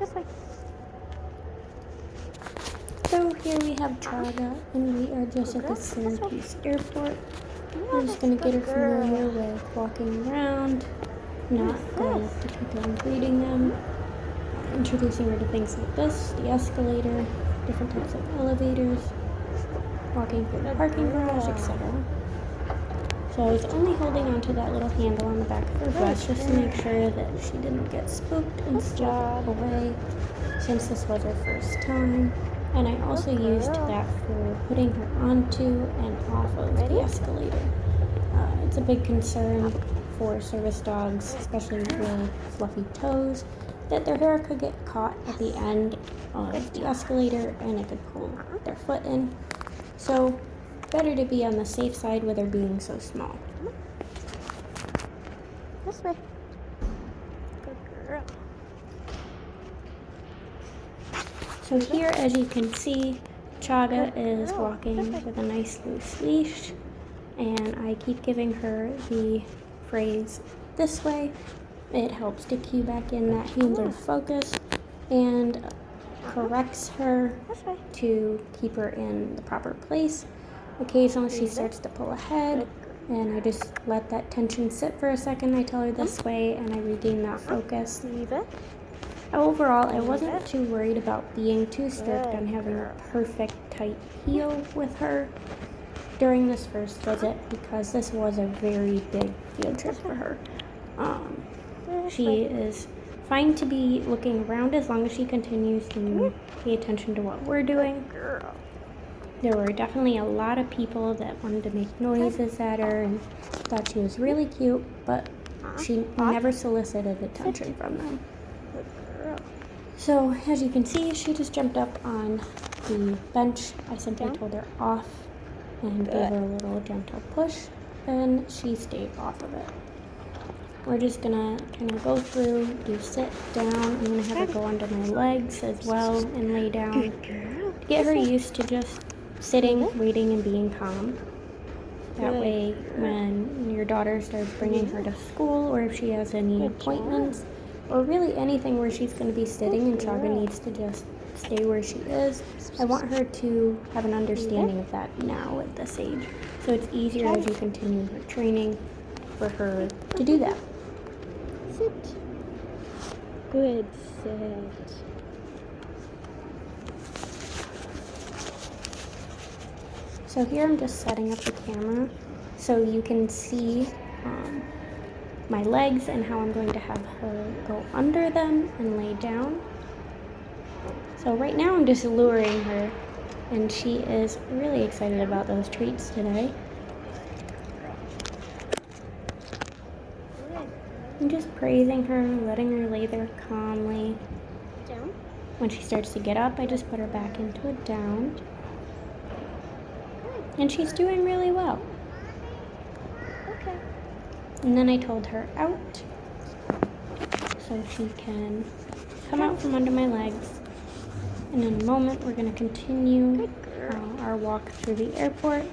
This way. So here we have Chaga, and we are just at the Syracuse airport. We're just going to get her familiar with walking around, not going up to people and greeting them, introducing her to things like this, the escalator, different types of elevators, walking through the parking garage, etc. So I was only holding onto that little handle on the back of her vest just to make sure that she didn't get spooked and slip away, since this was her first time. And I also used that for putting her onto and off of the escalator. It's a big concern for service dogs, especially with fluffy toes, that their hair could get caught at the end of the escalator and it could pull their foot in. So better to be on the safe side with her being so small. This way. Good girl. So here, as you can see, Chaga is walking with a nice loose leash, and I keep giving her the phrase this way. It helps to cue back in that handler focus and corrects her to keep her in the proper place. Occasionally she starts to pull ahead, and I just let that tension sit for a second. I tell her this way, and I regain that focus. Overall, I wasn't too worried about being too strict on having a perfect tight heel with her during this first visit, because this was a very big field trip for her. She is fine to be looking around as long as she continues to pay attention to what we're doing. There were definitely a lot of people that wanted to make noises at her and thought she was really cute, but she never solicited attention from them. So, as you can see, she just jumped up on the bench. I simply told her off and gave her a little gentle push, and she stayed off of it. We're just gonna kind of go through, do sit down. I'm gonna have her go under my legs as well and lay down to get her used to just sitting, waiting, and being calm. That way, when your daughter starts bringing her to school, or if she has any appointments, or really anything where she's going to be sitting and Chaga needs to just stay where she is, I want her to have an understanding of that now at this age. So it's easier as you continue her training for her to do that. Sit. Good sit. So here I'm just setting up the camera so you can see my legs and how I'm going to have her go under them and lay down. So right now I'm just luring her, and she is really excited about those treats today. I'm just praising her, letting her lay there calmly. Down. When she starts to get up, I just put her back into a down. And she's doing really well. Okay. And then I told her out, so she can come out from under my legs. And in a moment, we're going to continue our walk through the airport.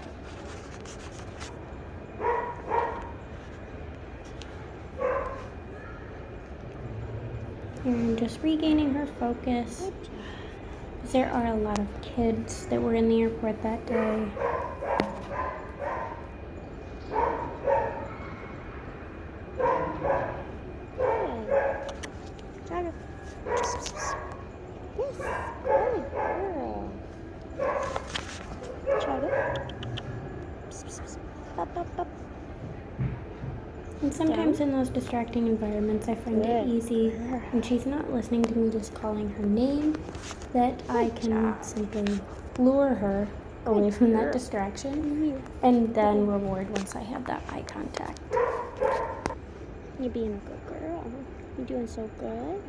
And just regaining her focus. There are a lot of kids that were in the airport that day. Chaga. Yes, good girl. Chaga. Up, up, up. And sometimes in those distracting environments, I find it easy, when she's not listening to me just calling her name, that I can simply lure her away from that distraction and then reward once I have that eye contact. You're being a good girl. You're doing so good.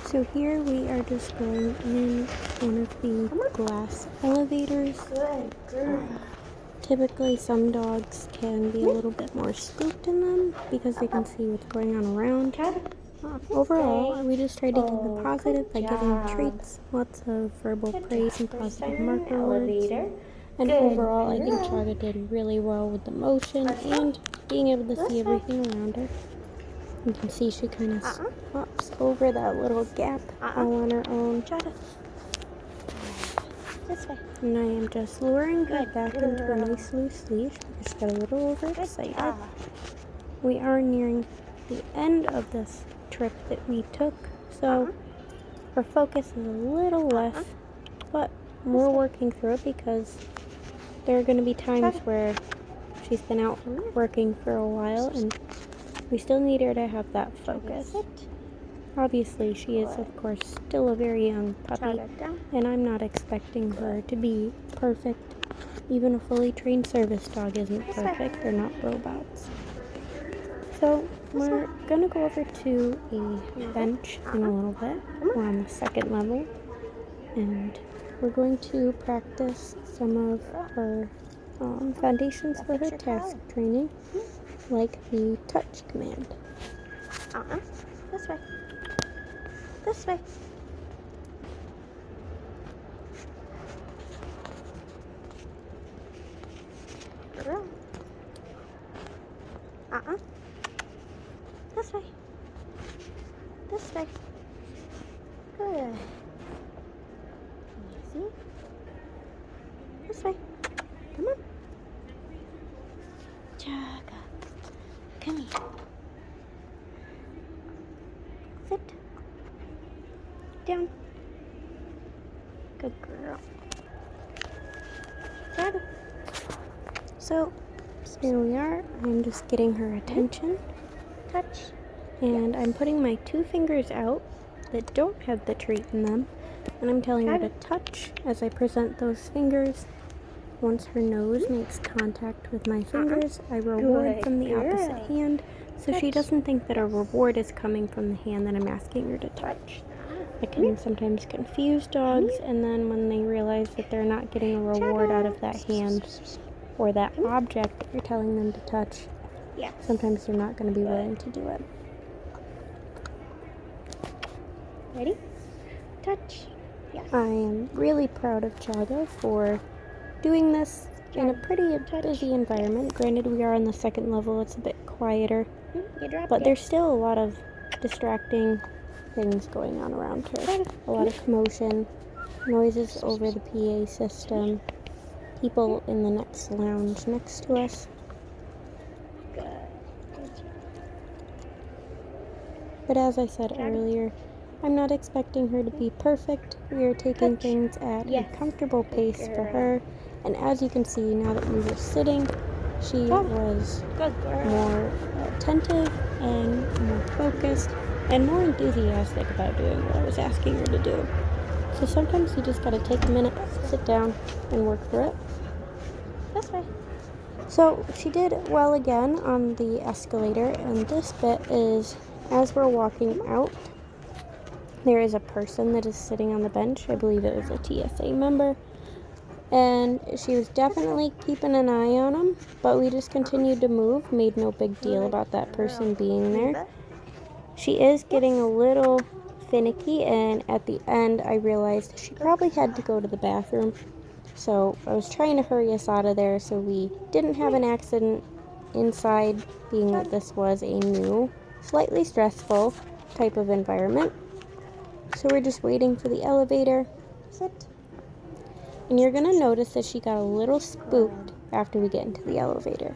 So here we are just going in one of the glass elevators. Good girl. Typically, some dogs can be a little bit more spooked in them because they can see what's going on around. Overall, we just try to keep it positive by giving them treats, lots of verbal praise and positive marker words. And overall, I think Chaga did really well with the motion and being able to see everything around her. You can see she kind of hops over that little gap all on her own. Chaga. This way. And I am just luring her back into a nice loose leash because she got a little overexcited. We are nearing the end of this trip that we took, so her focus is a little less, but we're working through it because there are going to be times where she's been out working for a while and we still need her to have that focus. Obviously, she is, of course, still a very young puppy, and I'm not expecting her to be perfect. Even a fully trained service dog isn't perfect. They're not robots. So, we're going to go over to a bench in a little bit. We're on the second level, and we're going to practice some of her foundations for her task training, like the touch command. This way. This way. Girl. This way. This way. Good. Easy. This way. Come on. Chaga. Come here. Sit. Down. Good girl. Chaga. So, here we are. I'm just getting her attention. Touch. And I'm putting my 2 fingers out that don't have the treat in them. And I'm telling her to touch as I present those fingers. Once her nose makes contact with my fingers, I reward from the opposite hand. So she doesn't think that a reward is coming from the hand that I'm asking her to touch. It can sometimes confuse dogs, and then when they realize that they're not getting a reward out of that hand or that object that you're telling them to touch, sometimes they're not going to be willing to do it. Ready? Touch. Yes. I am really proud of Chaga for doing this in a pretty busy environment. Granted, we are on the second level, it's a bit quieter, but there's still a lot of distracting things going on around her. A lot of commotion, noises over the PA system, people in the next lounge next to us. But as I said earlier, I'm not expecting her to be perfect. We are taking things at a comfortable pace for her. And as you can see, now that we were sitting, she was more attentive and more focused and more enthusiastic about doing what I was asking her to do. So sometimes you just gotta take a minute, sit down, and work through it. This way. So she did well again on the escalator, and this bit is as we're walking out, there is a person that is sitting on the bench. I believe it was a TSA member. And she was definitely keeping an eye on him, but we just continued to move, made no big deal about that person being there. She is getting a little finicky, and at the end I realized she probably had to go to the bathroom. So I was trying to hurry us out of there so we didn't have an accident inside, being that this was a new, slightly stressful type of environment. So we're just waiting for the elevator. Sit. And you're going to notice that she got a little spooked after we get into the elevator,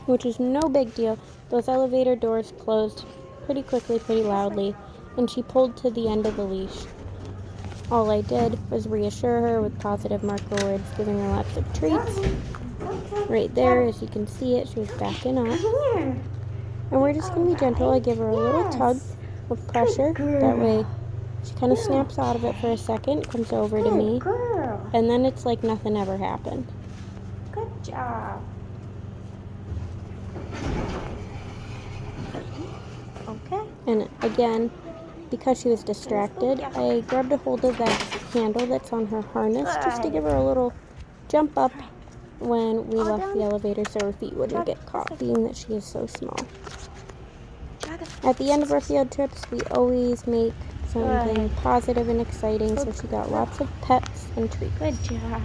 which is no big deal. Those elevator doors closed pretty quickly, pretty loudly, and she pulled to the end of the leash. All I did was reassure her with positive marker words, giving her lots of treats. Right there, as you can see it, she was backing off. And we're just going to be gentle. I give her a little tug of pressure. That way she kind of snaps out of it for a second, comes over to me, and then it's like nothing ever happened. Good job. Okay. And again, because she was distracted, I grabbed a hold of that handle that's on her harness just to give her a little jump up when we left the elevator so her feet wouldn't get caught, being that she is so small. At the end of our field trips, we always make something positive and exciting, so she got lots of pets and treats. Good job.